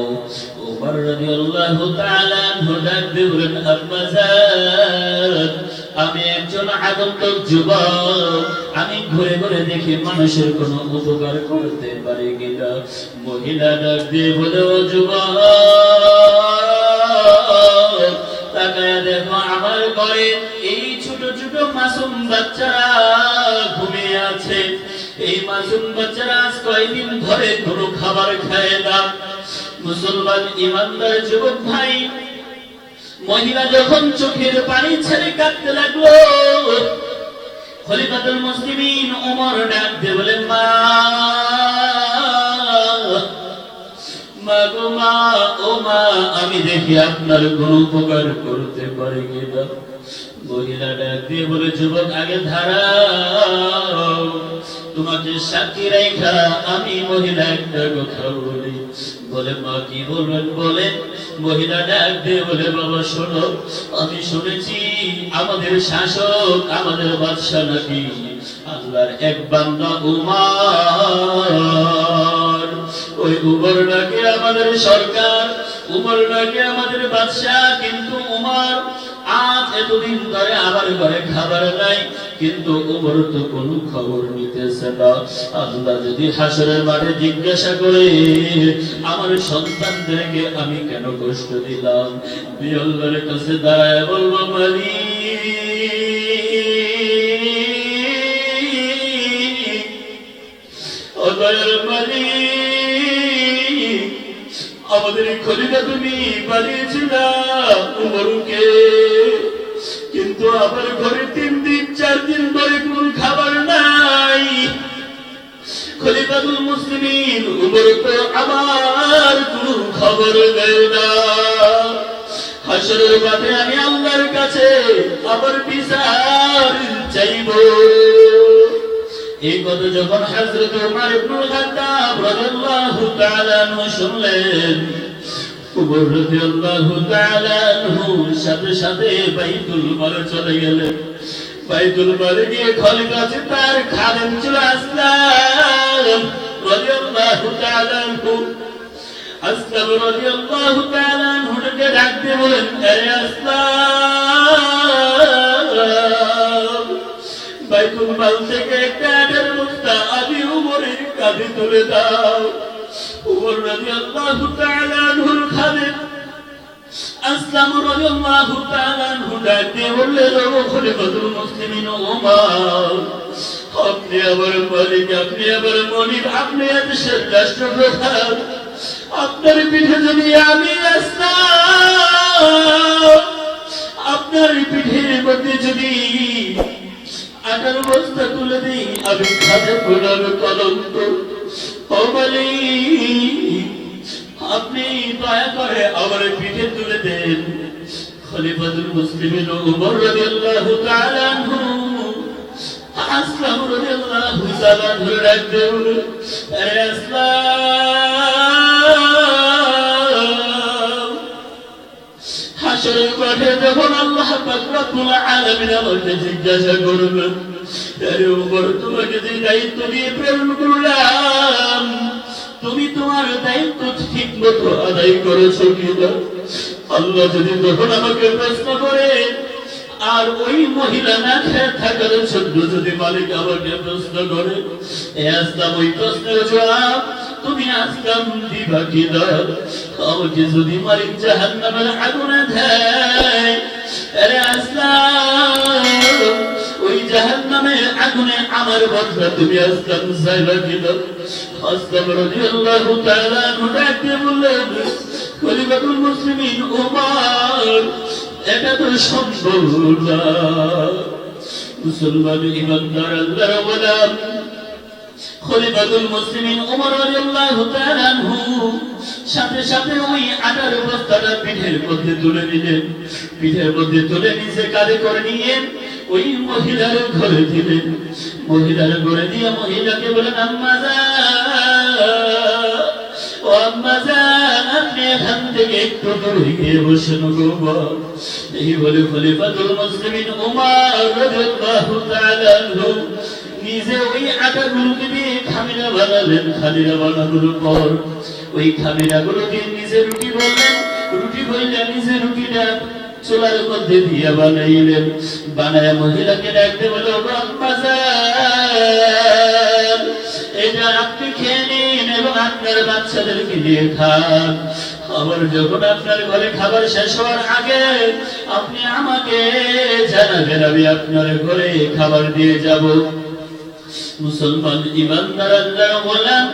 ওমর রাদিয়াল্লাহু তাআলা আনহু ডাক দিয়ে বলেন, আম্মা জান, আমি একজন আগন্তুক যুবক, আমি ঘুরে ঘুরে দেখি মানুষের কোনো উপকার করতে পারি কিনা। মহিলা ডাক দিয়ে বলে, ও যুবক, তাকায় দেখো আমার ঘরে এই ছোট ছোট মাসুম বাচ্চারা ঘুমিয়ে আছে। এই মাসুম বাচ্চারা আজ কয়েকদিন ধরে কোনো খাবার খায় না। মুসলমান ইমানদার যুবক ভাই, মহিলা যখন চোখের পানি ছেড়ে কাঁদতে লাগলো, খলিফাতুল মুসলিমিন ওমর ডাক দিয়ে বলেন, মা গো মা, ও মা, আমি দেখি আপনার কোন উপকার করতে পারি কিনা। মহিলা ডাক দিয়ে বলে, যুবক আগে দাঁড়াও, তোমাকে সাক্ষী রেখা আমি মহিলা একটা কথা বলি। বলে, মা কি বলবেন বলেন। মহিলা ডাক দিয়ে বলে, বাবা শোনো, আমি শুনেছি আমাদের শাসক, আমাদের বাদশা নাকি আল্লাহর এক বান্দা উমর। ওই উমর নাকি আমাদের সরকার, উমর নাকি আমাদের বাদশা, কিন্তু উমর আজ এতদিন ধরে আমার ঘরে খাবার নাই, কিন্তু উমর তো কোনো খবর নিতেছে না। আল্লাহ যদি হাসরের মাঠে জিজ্ঞাসা করে আমার সন্তানদেরকে আমি কেন কষ্ট দিলাম, আমি আল্লাহর কাছে দাঁড়ায় বলবো, মালিক, ও দয়ার মালিক, আমাদের খলিফা তুমি বানিয়েছিলা উমরকে, কিন্তু আমার ঘরে 3 দিন 4 দিন ধরে কোন খাবার নাই। খলিফাতুল মুসলিমিন উমর তো আমার কোন খবর দেয় না। হাসরের মাঠে আমি আল্লাহর কাছে আমার বিচার চাইব। এই কথা যখন হযরত ওমর ইবনে খাত্তাব রাদিয়াল্লাহু তাআলা আনহু শুনলেন, ওমর রাদিয়াল্লাহু তাআলা আনহু সাথে সাথে বাইতুল মাল চলে গেলেন। বাইতুল মালে গিয়ে খলিফা আছে তার খাদেম ছিল আসলাম রাদিয়াল্লাহু তাআলা আনহু। আসলাম রাদিয়াল্লাহু তাআলা আনহুকে ডাক দিয়ে বলেন, আরে আসলাম, বাইতুল মাল থেকে একটা আটার বস্তা আমি উমরের কাঁধে তুলে দাও। উমর রাদিয়াল্লাহু তাআলা আনহুর খাদেম আসলাম রাদিয়াল্লাহু তাআলা আনহু ডাকতে বললেন, ও খলিফাতুল মুসলিমিন ওমর, আপনি আবার মালিক, আপনি আবার মনিব, আপনি দেশের রাষ্ট্রপ্রধান, আপনার পিঠে যদি আমি আসলাম, আপনার পিঠের মধ্যে যদি আটার বস্তা তুলে দিই, আমি খাদে পড়ার কলঙ্ক। ও মালিক, আপনি দয়া করে আমার পিঠে তুলে দেন। খলিফাতুল মুসলিমিন ওমর রাদিয়াল্লাহু তাআলা আনহু আসলাম রাদিয়াল্লাহু তাআলা আনহু ডাকতে বললেন, আরে আসলাম, হাসরের মাঠে যখন আল্লাহ পাক রব্বুল আলামিন আমাকে জিজ্ঞাসা করবেন, আরে ওমর, তোমাকে যে দায়িত্ব দিয়ে প্রেরণ করলাম, তুমি তোমার দায়িত্ব ঠিক মতো আদায় করেছো কিনা? আল্লাহ যদি তখন আমাকে প্রশ্ন করে, আর ওই মহিলা না খেয়ে থাকার জন্য যদি মালিক আমাকে প্রশ্ন করে, আসলাম ওই প্রশ্নের জবাব তুমি আসলাম দিবা কিনা? আমাকে যদি মালিক জাহান্নামের আগুনে দেয়, আরে আসলাম, ওই জাহান্নামের আগুনে আমার বদলা তুমি আসলাম চাইবা কিনা? আসলাম রাদিয়াল্লাহু তাআলা আনহু ডাকতে বললেন, খলিফাতুল মুসলিমিন ওমর, এটা তো সম্ভব না। মুসলমান ইমানদার আল্লাহর গোলাম খলিফাতুল মুসলিমিন ওমর রাদিয়াল্লাহু তাআলা আনহু সাথে সাথে ওই আটার বস্তাটা পিঠের মধ্যে তুলে নিলেন। পিঠের মধ্যে তুলে নিচে কাঁধে করে নিয়ে ওই মহিলার ঘরে দিলেন। মহিলার ঘরে দিয়ে মহিলাকে বলেন, আম্মা যান, ও আম্মা যান, আপনি এখান থেকে একটু দূরে গিয়ে বসেন গো। এই বলে খলিফাতুল মুসলিমিন ওমর রাদিয়াল্লাহু তাআলা আনহু নিজে ওই আটাগুলোকে দিয়ে খামিরা বানালেন। খামিরা বানানোর পর ওই খামিরাগুলো দিয়ে নিজে রুটি বললেন, রুটি বললেন, নিজে রুটিটা চুলার মধ্যে দিয়ে বানাইলেন। বানায় মহিলাকে ডাকতে বলে, আম্মা যান, এটা আপনি খেয়ে নিন এবং আপনার বাচ্চাদেরকে দিয়ে খান। আবার যখন আপনার ঘরে খাবার শেষ হওয়ার আগে আপনি আমাকে জানাবেন, আমি আপনার ঘরে খাবার দিয়ে যাব। মুসলমান ইমানদার আল্লাহর গোলাম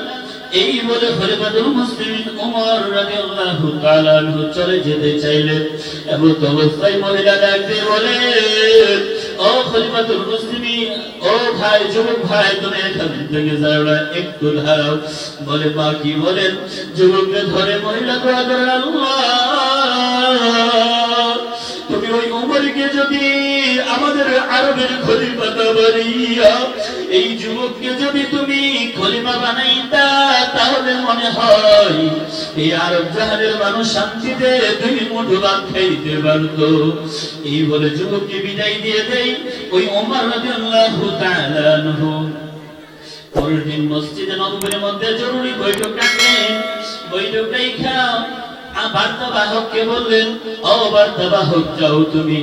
এই বলে খলিফাতুল মুসলিমিন ওমর রাদিয়াল্লাহু তাআলা আনহু চলে যেতে চাইলেন। এমন অবস্থায় মহিলা ডাকতে বলে, ও খলিফাতুল মুসলিমিন, ও ভাই, যুবক ভাই, তুমি এখান থেকে যাও না, একটু দাঁড়াও। বলে, মা কি বলেন? যুবককে ধরে মহিলা দোয়া করেন, আল্লাহ, তুমি ওই ওমরকে যদি আমাদের আরবের খলিফা না বানাইয়া এই যুবককে যদি তুমি খলিফা বানাইতা, তাহলে মনে হয় এই আরব জাহানের মানুষ শান্তিতে দুই মুঠো ভাত খাইতে পারত। এই বলে যুবককে বিদায় দিয়ে দেই ওই ওমর রাদিয়াল্লাহু তাআলা আনহু। পরের দিন মসজিদে নববীর মধ্যে জরুরি বৈঠক ডাকলেন। বৈঠকটাই খাও বার্তাবাহককে বললেন, ও বার্তাবাহক, যাও তুমি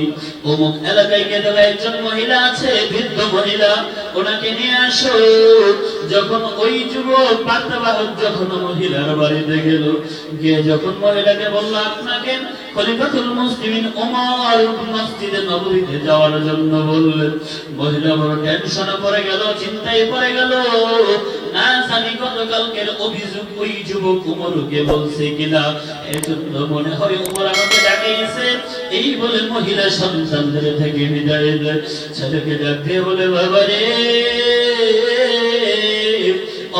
অমুক এলাকায় গিয়ে দেখো একজন মহিলা আছে, বৃদ্ধ মহিলা, ওনাকে নিয়ে আসো। যখন ওই যুবক বার্তাবাহক যখন মহিলার বাড়িতে গেল, গিয়ে যখন মহিলাকে বলল, আপনাকে খলিফাতুল মুসলিমিন ওমর মসজিদে নববীতে যাওয়ার জন্য বললেন। মহিলা বড় টেনশনে পড়ে গেল, চিন্তায় পড়ে গেল, না জানি গতকালকের অভিযোগ ওই যুবক ওমরকে বলছে কিনা, এজন্য মনে হয় ওমর আমাকে ডাকিয়েছে। এই বলে মহিলা সন্তানদের থেকে বিদায় দেয়। ছেলেকে ডাক দিয়ে বলে, বাবা রে,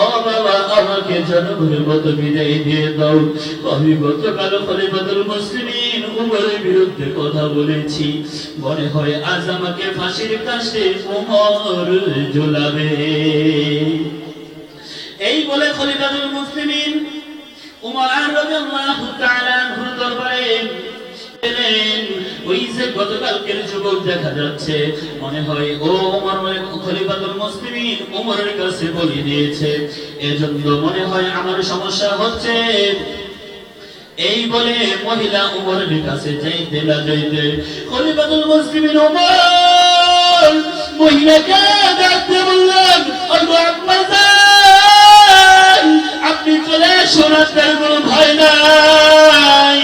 ও বাবা, আমাকে জনগণের মতো বিদায় দিয়ে দাও। আমি গতকাল খলিফাতুল মুসলিমিন ওমরের বিরুদ্ধে কথা বলেছি, মনে হয় আজ আমাকে ফাঁসির কাছে ওমর ঝুলাবে। এই বলে খলিফাতুল মুসলিমিন ওমর রাদিয়াল্লাহু তাআলা আনহুর দরবারে এলেন। ওই যে গতকালকের যুবক দেখা যাচ্ছে, মনে হয় ও ওমর খলিফাতুল মুসলিমিন ওমরের কাছে বলে দিয়েছে, এজন্য মনে হয় আমার সমস্যা হচ্ছে। এই বলে মহিলা ওমরের কাছে যাইতে না যাইতে খলিফাতুল মুসলিমিন ওমর মহিলাকে ডাকতে বললেন, আম্মা আপনি চলে আসুন, আপনার কোনো ভয় নাই,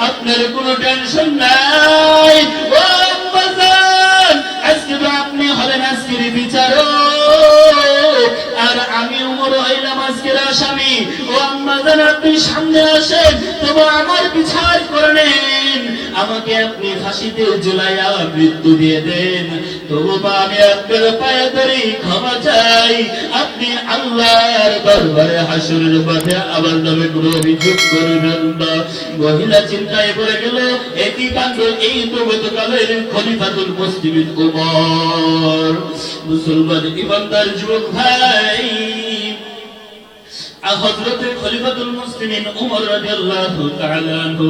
আপনার কোনো টেনশন নাই। ও আম্মাজান, আজকে তো আপনি হলেন আজকের বিচারক, আর আমি উমর হইলাম আজকের আসামি। ও আম্মাজান, আপনি সামনে আসেন, তবু আমার বিচার করে নেন, আমাকে আপনি ফাঁসিতে ঝুলাইয়া মৃত্যু দিয়ে দেন। তবু আমি আপনার পায়ে ধরে ক্ষমা চাই, আপনি আল্লাহর দরবারে হাসরের মাঠে আমার নামে কোনো অভিযোগ করবেন না। মহিলা চিন্তায় পড়ে গেল, একই কাণ্ড, এই তো গতকালের খলিফাতুল মুসলিমিন উমর। মুসলমান ইমানদার যুবক ভাই, হযরতে খলিফাতুল মুসলিমিন উমর রাদিয়াল্লাহু তাআলা আনহু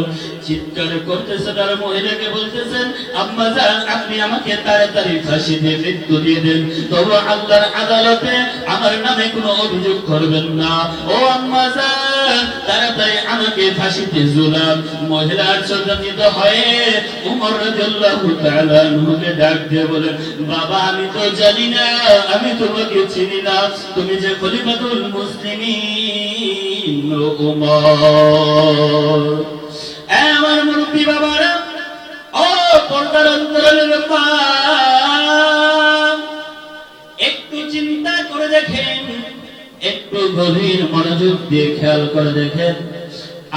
চিৎকার করতেছেন আর মহিলাকে বলতেছেন, আম্মা জান, আপনি আমাকে তাড়াতাড়ি ফাঁসি দিয়ে মৃত্যু দিয়ে দেন, তবে আল্লাহর আদালতে আমার নামে কোনো অভিযোগ করবেন না। ও আম্মা জান, তাড়াতাড়ি আমাকে ফাঁসিতে ঝুলান। মহিলা আশ্চর্যজনিত হয়ে উমর রাদিয়াল্লাহু তাআলা আনহুকে ডাক দিয়ে বলেন, বাবা, আমি তো জানি না, আমি তোমাকে চিনি না, তুমি যে খলিফাতুল মুসলিমিন উমর। আমার মুরব্বী বাবারা, ও পর্দার অন্তরালের মা, একটু চিন্তা করে দেখেন, একটু গভীর মনোযোগ দিয়ে খেয়াল করে দেখেন,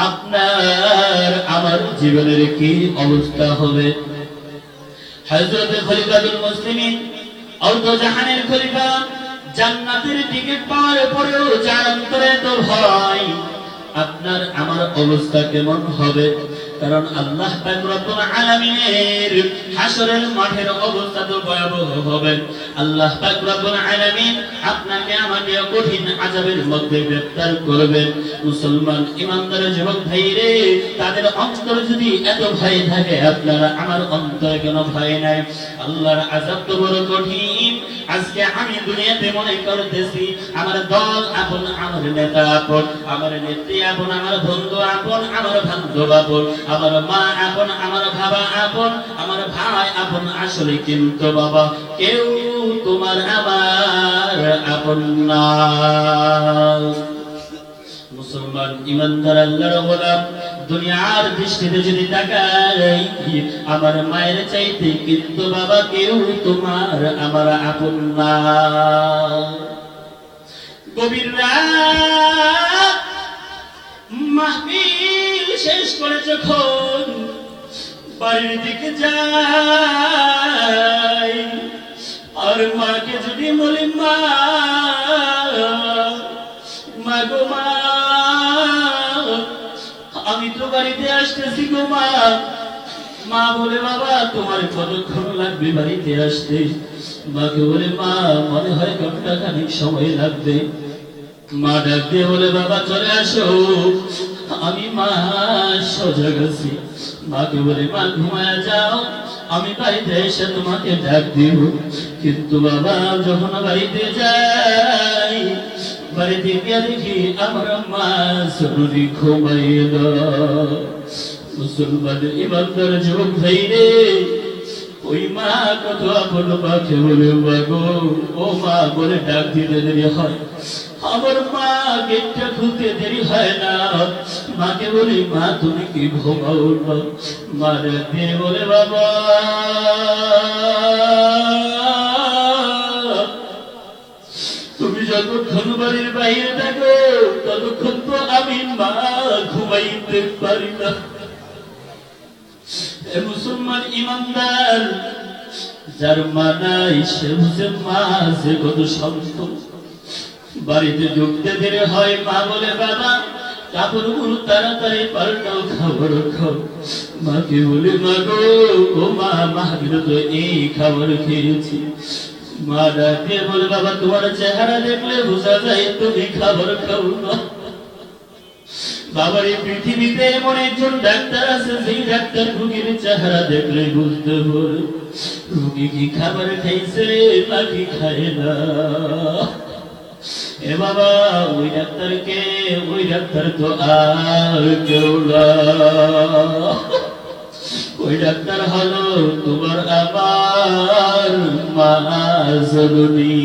আপনার আমার জীবনের কি অবস্থা হবে। হযরত খলিফাতুল মুসলিমিন জাহানের খলিফা, জান্নাতের টিকিট পাওয়ার পরেও যার অন্তরে তো ভয়, আপনার আমার অবস্থা কেমন হবে? কারণ আল্লাহ পাক রব্বুল আলামিনের হাশরের মাঠের অবস্থা তো ভয়াবহ হবে। আল্লাহ পাক রব্বুল আলামিন আপনাকে আমাকে কঠিন আযাবের মধ্যে গ্রেফতার করবেন। মুসলমান ইমানদার যুবক ভাইরে, তাদের অন্তরে যদি এত ভয় থাকে, আপনারা আমার অন্তরে কেন ভয় নাই? আল্লাহর আযাব তো বড় কঠিন। আজকে আমি দুনিয়াতে মনে করতেছি আমার দল আপন, আমার নেতা আপন, আমার নেত্রী আপন, আমার বন্ধু আপন, আমার বান্ধব আপন, আমার মা আপন, আমার বাবা আপন, আমার ভাই আপন। আসলে কিন্তু বাবা, কেউ তোমার আমার আপন না। মুসলমান ইমানদার আল্লাহর গোলাম, দুনিয়ার দৃষ্টিতে যদি তাকাই, আমার মায়ের চাইতে কিন্তু বাবা কেউ তোমার আমার আপন না। গভীর রাত, মাহফিল শেষ করে যখন বাড়ির দিকে যাই, আর মাকে যদি বলি, মা গো মা, আমি তো বাড়িতে আসতেছি গো মা। মা বলে, বাবা, তোমার কতক্ষণ লাগবে বাড়িতে আসতে? মাকে বলে, মা মনে হয় ঘন্টাখানিক সময় লাগবে। মা ডাক দিয়ে বলে, বাবা চলে আসো, আমি মা সজাগ আছি। মাকে বলে, মা ঘুমায় যাও, আমি বাড়িতে এসে তোমাকে ডাক দিব। কিন্তু বাবা যখন বাড়িতে যাই, বাড়িতে গিয়ে দেখি আমার মা সরুরি ঘুমাইল। মুসলমান ইমানদার যুবক ভাই রে, ওই মা কত আপন, মাকে বলে, মা গো, ও মা বলে ডাক দিতে দেরি হয়। আমার মা গেটটা খুলতে দেরি হয় না। মাকে বলি, মা তুমি কি ঘুমাও না? মা ডাক দিয়ে বলে, বাবা তুমি যতক্ষণ বাড়ির বাইরে থাকো, ততক্ষণ তো আমি মা ঘুমাইতে পারি না। মুসলমান ইমানদার, যার মা নাই সে বুঝে মা যে কত সন্তান। বাড়িতে ঢুকতে দেরি হয়, মা বলে, বাবা কাপড়গুলো তাড়াতাড়ি পাল্টাও, খাবার খাও। মাকে বলে, মা গো, ও মা, মাহবিল তো এই খাবার খেয়েছি। মা ডাকে বলে, বাবা তোমার চেহারা দেখলে বোঝা যায় তুমি খাবার খাও না। বাবার এই পৃথিবীতে এমন একজন ডাক্তার আছে, যেই ডাক্তার রোগীর চেহারা দেখলে বুঝতে পারে রোগী কি খাবার খাইছে নাকি খায় না। এ বাবা, ওই ডাক্তারকে, ওই ডাক্তার তো আর কেউ না। ওই ডাক্তার হলো তোমার আমার মা জননী।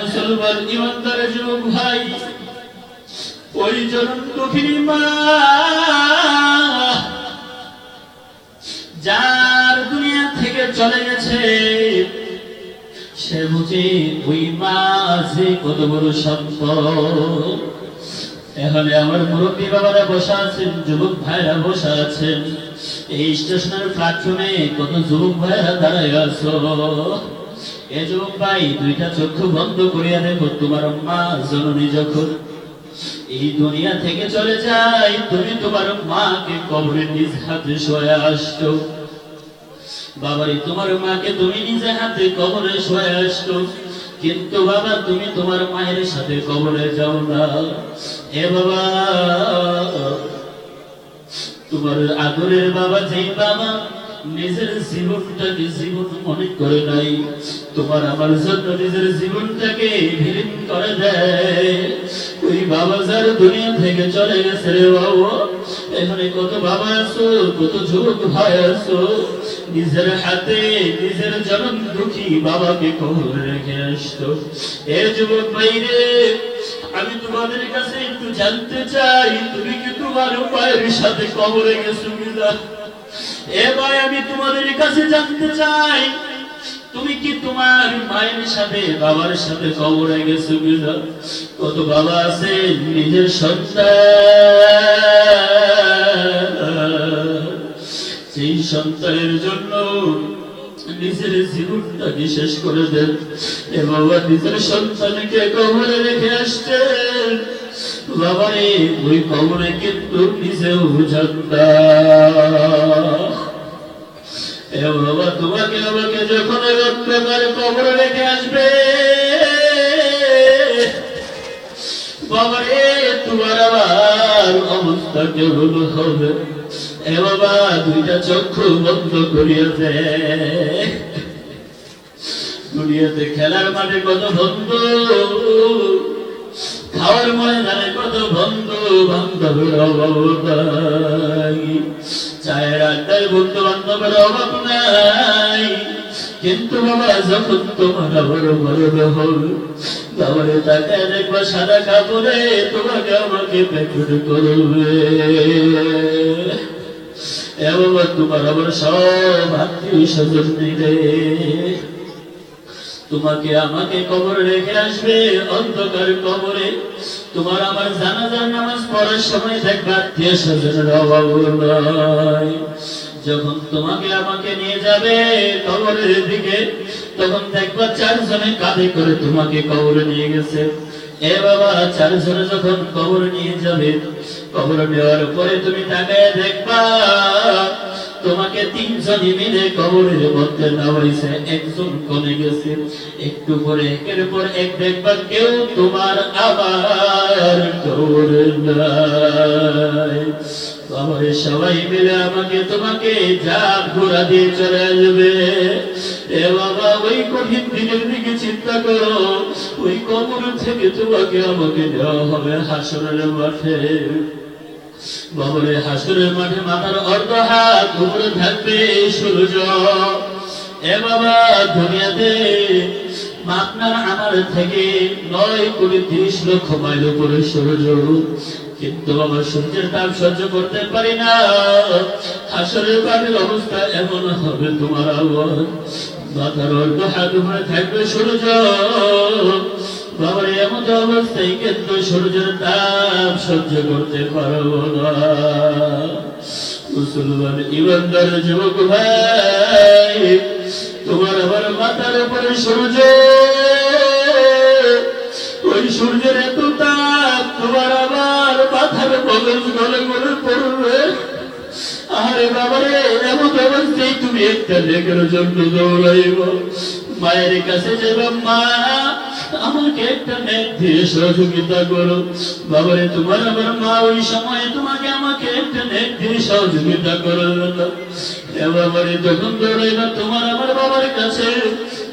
মুসলমান ইমানদার যুবক ভাই, ওই জনন দুঃখিনী মা যার দুনিয়া থেকে চলে গেছে সে বুঝে ওই মা যে কত বড় সম্পদ। এখানে আমার মুরব্বী বাবারা বসা আছেন, যুবক ভাইরা বসা আছেন, এই স্টেশনের প্ল্যাটফর্মে কত যুবক ভাইরা দাঁড়ায় আছো। এ যুবক ভাই, দুইটা চক্ষু বন্ধ করিয়া দেখো, তোমার মা জননী যখন এই দুনিয়া থেকে চলে যায়, তুমি তোমার মাকে কবরে নিজ হাতে শোয়া আসছো। বাবারে, তোমার মাকে তুমি নিজে হাতে কবরে শোয়া আসছো, কিন্তু বাবা তুমি তোমার মায়ের সাথে কবরে যাও না। এ বাবা, তোমার আদরের বাবা, যেই বাবা নিজের জীবনটাকে জীবন মনে করে নাই, তোমার আমার জন্য নিজের জীবনটাকে বিলীন করে দেয়, ওই বাবা যার দুনিয়া থেকে চলে গেছে রে বাবা। এখানে কত বাবা আছো, কত যুবক ভাই আছো, নিজের হাতে নিজের জনম দুঃখী বাবাকে কবরে রেখে আসতো। এ যুবক ভাই রে, আমি তোমাদের কাছে একটু জানতে চাই, তুমি কি তোমার মায়ের সাথে কবরে গেছো কিনা? এ ভাই, আমি তোমাদের কাছে জানতে চাই, তুমি কি তোমার মায়ের সাথে বাবার সাথে কবরে গেছো কিনা? কত বাবা আছে নিজের সন্তান, সেই সন্তানের জন্য নিজের জীবনটাকে শেষ করে দেন। এ বাবা নিজের সন্তানকে কবরে রেখে আসছেন, বাবারে ওই কবরে কিন্তু নিজেও জানতাম। এ বাবা, তোমাকে আমাকে যখন রক্তকার কবরে রেখে আসবে, বাবারে তোমার আবার অবস্থা কেমন হবে? এ বাবা, দুইটা চক্ষু বন্ধ করিয়া দেয়। দুনিয়াতে খেলার মাঠে কত বন্ধু, খাওয়ার ময়দানে কত বন্ধু বান্ধবের অভাব নাই, চায়ের আড্ডায় বন্ধু বান্ধবের অভাব নাই, কিন্তু বাবা যখন তোমার আবার মরণ হবে, বাবারে তাকে দেখবা সাদা কাপড়ে তোমাকে আমাকে প্যাকেট করবে। এ বাবা, তোমার আবার সব আত্মীয় স্বজন নিলে তোমাকে আমাকে কবরে রেখে আসবে, অন্ধকার কবরে। তোমার আমার জানাজার নামাজ পড়ার সময় দেখবা আত্মীয় স্বজনের অভাব নাই। যখন তোমাকে আমাকে নিয়ে যাবে কবরের দিকে, তখন দেখবা চারজনে কাঁধে করে তোমাকে কবরে নিয়ে গেছে। এ বাবা, চারজনে যখন কবরে নিয়ে যাবে, কবরে নেওয়ার পরে তুমি তাকায় দেখবা তোমাকে তিনজনই মিলে কবরের মধ্যে নামাইছে, একজন কোণে গেছে, একটু পরে একের পর এক দেখবা কেউ তোমার আবার কবরে নাই। বাবারে, সবাই মিলে আমাকে তোমাকে জাত ঘোরা দিয়ে চলে আসবে। এ বাবা, ওই কঠিন দিনের দিকে চিন্তা করো, ওই কবর থেকে তোমাকে আমাকে দেওয়া হবে হাসরের মাঠে। বাবারে, হাসরের মাঠে মাথার অর্ধ হাত উপরে থাকবে সূর্য। এ বাবা, দুনিয়াতে আপনার আমার থেকে 9,30,00,000 মাইল উপরে সূর্য, কিন্তু বাবা সূর্যের তাপ সহ্য করতে পারি না। হাসরের মাঠের অবস্থা এমন হবে, তোমার আওয়াজ মাথার অর্ধ হাত উপরে থাকবে সূর্য। বাবারে, এমন অবস্থায় কিন্তু সূর্যের তাপ সহ্য করতে পারবো না। মুসলমান ইমানদার যুবক ভাই, তোমার আবার মাথার উপরে সূর্য, ওই সূর্যের এত তাপ তোমার আবার মাথার মগজ গলে গলে পড়বে। আরে বাবারে, এমন অবস্থায় তুমি একটা লেগের জন্য দৌড়াইব, মায়ের কাছে যাবে, মা আমাকে একটা নেক দিয়ে সহযোগিতা করো। বাবারে, তোমার আমার মা ওই সময় তোমাকে আমাকে একটা নেক দিয়ে সহযোগিতা করবে না। এ বাবারে, যখন দৌড়াইবা তোমার আমার বাবার কাছে,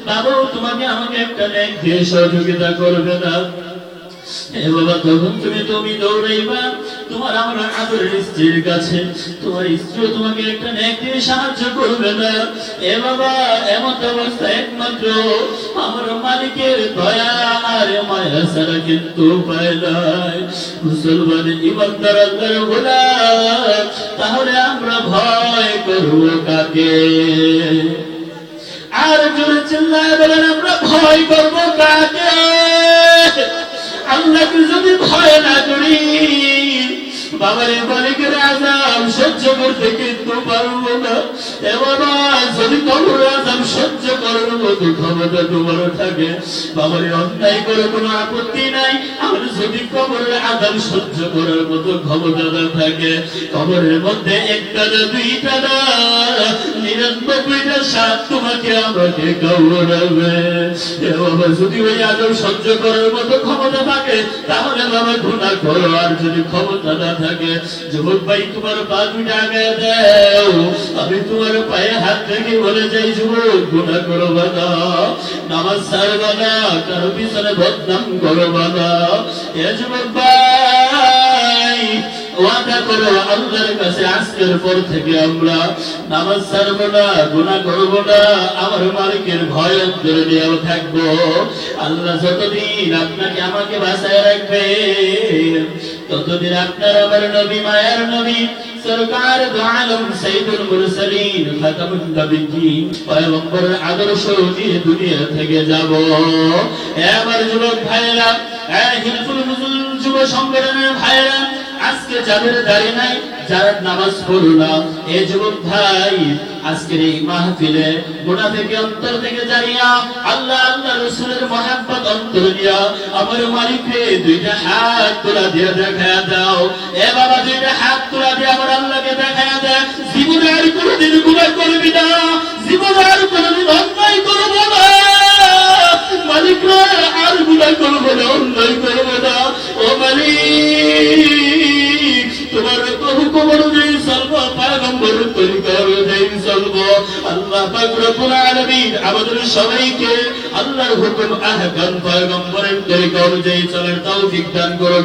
বাবাও তোমাকে আমাকে একটা নেক দিয়ে সহযোগিতা করবে না। এ বাবা, তখন তুমি দৌড়াইবা তোমার আমার আদরের স্ত্রীর কাছে, তোমার স্ত্রী তোমাকে একটা নেক দিয়ে সাহায্য করবে না। এ বাবা, এমন অবস্থা একমাত্র আমার মালিকের দয়া আর মায়া ছাড়া কিন্তু উপায় নাই। মুসলমান ইমানদার আল্লাহর গোলাম, তাহলে আমরা ভয় করব কাকে? আর জোরে চিল্লায় বলেন, আমরা ভয় করব কাকে? আল্লাহকে যদি ভয় না করি, বাবার মালিকের আযাব সহ্য করতে কিন্তু পারবো না। এ বাবা, যদি কবর আযাব সহ্য করার মতো ক্ষমতা তোমার থাকে, বাবার অন্যায় করে কোনো আপত্তি নাই। আর যদি কবরের আযাব সহ্য করার মতো ক্ষমতা না থাকে, কবরের মধ্যে একটা না দুইটা না 99টা সাপ তোমাকে আমাকে কামড়াবে। এ বাবা, যদি ওই আযাব সহ্য করার মতো ক্ষমতা থাকে, তাহলে বাবা গুনাহ করো। আর যদি ক্ষমতা না থাকে, যুবক ভাই তোমার পা দুইটা আগায় দাও, আমি তোমার পায়ে হাত রেখে বলে যাই, যুবক গুনাহ করবা না, নামাজ ছাড়বা না, কারো পিছনে বদনাম করবা না। এ যুবক ভাই, ওয়াদা করো আল্লাহর কাছে, আজকের পর থেকে আমরা নামাজ ছাড়বো না, গুনাহ করবো না, আমার মালিকের ভয় অন্তরে নিয়ে থাকবো। আল্লাহ যতদিন আপনাকে আমাকে বাঁচায় রাখবে, ততদিন আপনার আমার নবী, মায়ার নবী, সরকার দু আলম সাইয়্যিদুল মুরসালিন, খাতামুন নবিয়্যিন, পয়গম্বরের আদর্শ নিয়ে দুনিয়া থেকে যাব। আমার যুবক ভাইরা, হিলফুল ফুজুল যুব সংগঠনের ভাইরা, আজকে যাদের দাড়ি নাই, যারা নামাজ পড়ো না, এই যুবক ভাই, আজকের এই মাহফিলে গুনাহ থেকে অন্তর থেকে জারিয়া আল্লাহ আল্লাহ রাসূলের মহব্বত অন্তর দিয়া আমার মালিককে দুইটা হাত তোলা দিয়ে দেখায়া দাও। এ বাবা, দুইটা হাত তোলা দিয়ে আমার আল্লাহকে দেখায়া দে, জীবনে আর কোনোদিন গুনাহ করবি না, জীবনে আর কোনোদিন অন্যায় করবো না, মালিক আর গুনাহ করবো না, অন্যায় করবো না। ও মালিক, তোমার হুকুম অনুযায়ী চলবো, পয়গম্বরের তরিকা অনুযায়ী চলবো। আল্লাহ পাক রব্বুল আলামিন আমাদের সবাইকে আল্লাহর হুকুম, আহকাম, পয়গম্বরের তরিকা অনুযায়ী চলার তৌফিক দান করুন।